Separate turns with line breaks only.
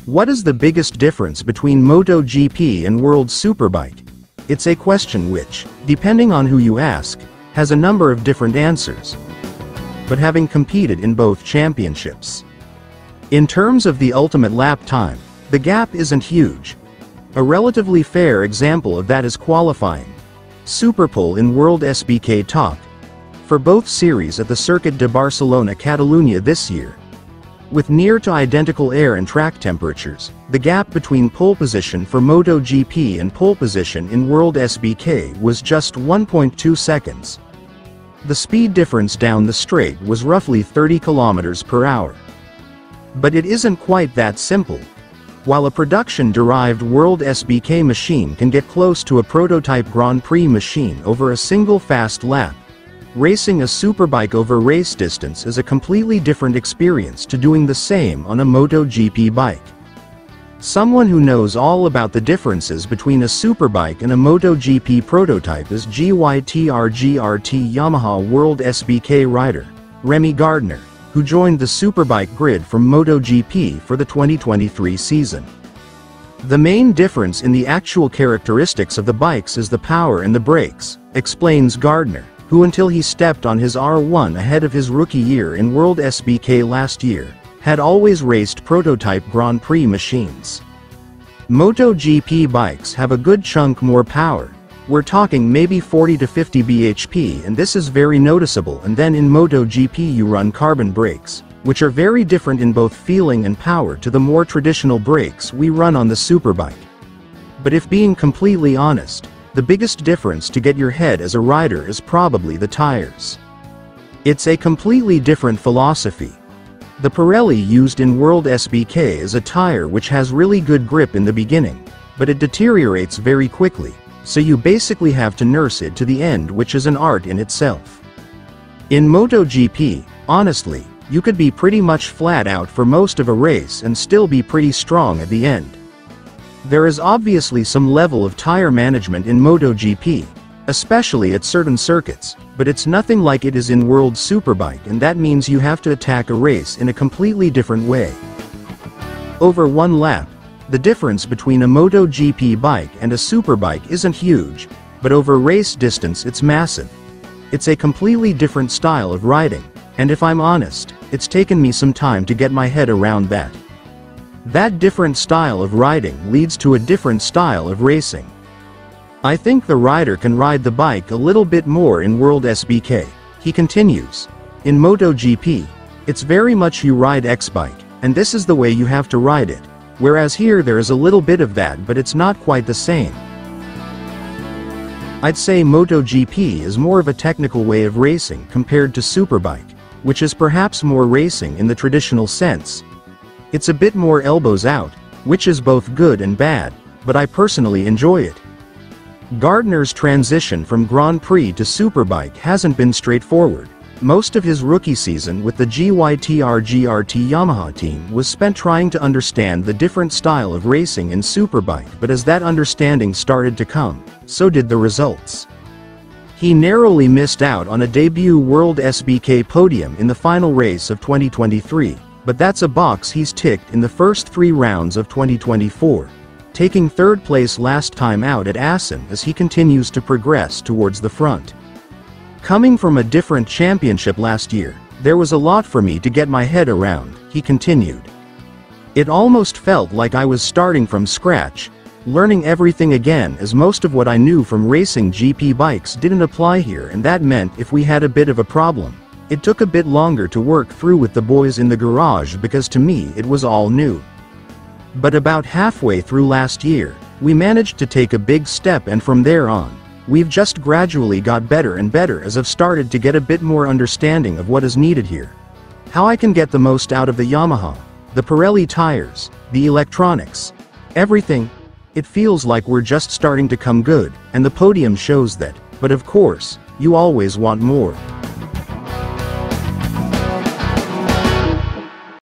What is the biggest difference between MotoGP and World Superbike? It's a question which, depending on who you ask, has a number of different answers. But having competed in both championships, in terms of the ultimate lap time, the gap isn't huge. A relatively fair example of that is qualifying. Superpole in WorldSBK talk for both series at the Circuit de Barcelona Catalunya this year. With near to identical air and track temperatures, the gap between pole position for MotoGP and pole position in WorldSBK was just 1.2 seconds. The speed difference down the straight was roughly 30 km per hour. But it isn't quite that simple. While a production-derived WorldSBK machine can get close to a prototype Grand Prix machine over a single fast lap, racing a superbike over race distance is a completely different experience to doing the same on a MotoGP bike. Someone who knows all about the differences between a superbike and a MotoGP prototype is GYTR-GRT Yamaha WorldSBK rider, Remy Gardner, who joined the superbike grid from MotoGP for the 2023 season. The main difference in the actual characteristics of the bikes is the power and the brakes, explains Gardner, who until he stepped on his R1 ahead of his rookie year in WorldSBK last year, had always raced prototype Grand Prix machines. MotoGP bikes have a good chunk more power. We're talking maybe 40 to 50 bhp, and this is very noticeable. And then in MotoGP you run carbon brakes, which are very different in both feeling and power to the more traditional brakes we run on the superbike. But if being completely honest, the biggest difference to get your head as a rider is probably the tires. It's a completely different philosophy. The Pirelli used in WorldSBK is a tire which has really good grip in the beginning, but it deteriorates very quickly, so you basically have to nurse it to the end, which is an art in itself. In MotoGP, honestly, you could be pretty much flat out for most of a race and still be pretty strong at the end. There is obviously some level of tire management in MotoGP, especially at certain circuits, but it's nothing like it is in World Superbike, and that means you have to attack a race in a completely different way. Over one lap, the difference between a MotoGP bike and a superbike isn't huge, but over race distance it's massive. It's a completely different style of riding, and if I'm honest, it's taken me some time to get my head around that. That different style of riding leads to a different style of racing. I think the rider can ride the bike a little bit more in WorldSBK, he continues. In MotoGP, it's very much you ride X-bike, and this is the way you have to ride it, whereas here there is a little bit of that, but it's not quite the same. I'd say MotoGP is more of a technical way of racing compared to superbike, which is perhaps more racing in the traditional sense. It's a bit more elbows out, which is both good and bad, but I personally enjoy it. Gardner's transition from Grand Prix to superbike hasn't been straightforward. Most of his rookie season with the GYTR-GRT Yamaha team was spent trying to understand the different style of racing in superbike, but as that understanding started to come, so did the results. He narrowly missed out on a debut WorldSBK podium in the final race of 2023. But that's a box he's ticked in the first 3 rounds of 2024, taking 3rd place last time out at Assen as he continues to progress towards the front. Coming from a different championship last year, there was a lot for me to get my head around, he continued. It almost felt like I was starting from scratch, learning everything again, as most of what I knew from racing GP bikes didn't apply here, and that meant if we had a bit of a problem, it took a bit longer to work through with the boys in the garage because to me it was all new. But about halfway through last year, we managed to take a big step, and from there on, we've just gradually got better and better as I've started to get a bit more understanding of what is needed here. How I can get the most out of the Yamaha, the Pirelli tires, the electronics, everything. It feels like we're just starting to come good, and the podium shows that, but of course, you always want more.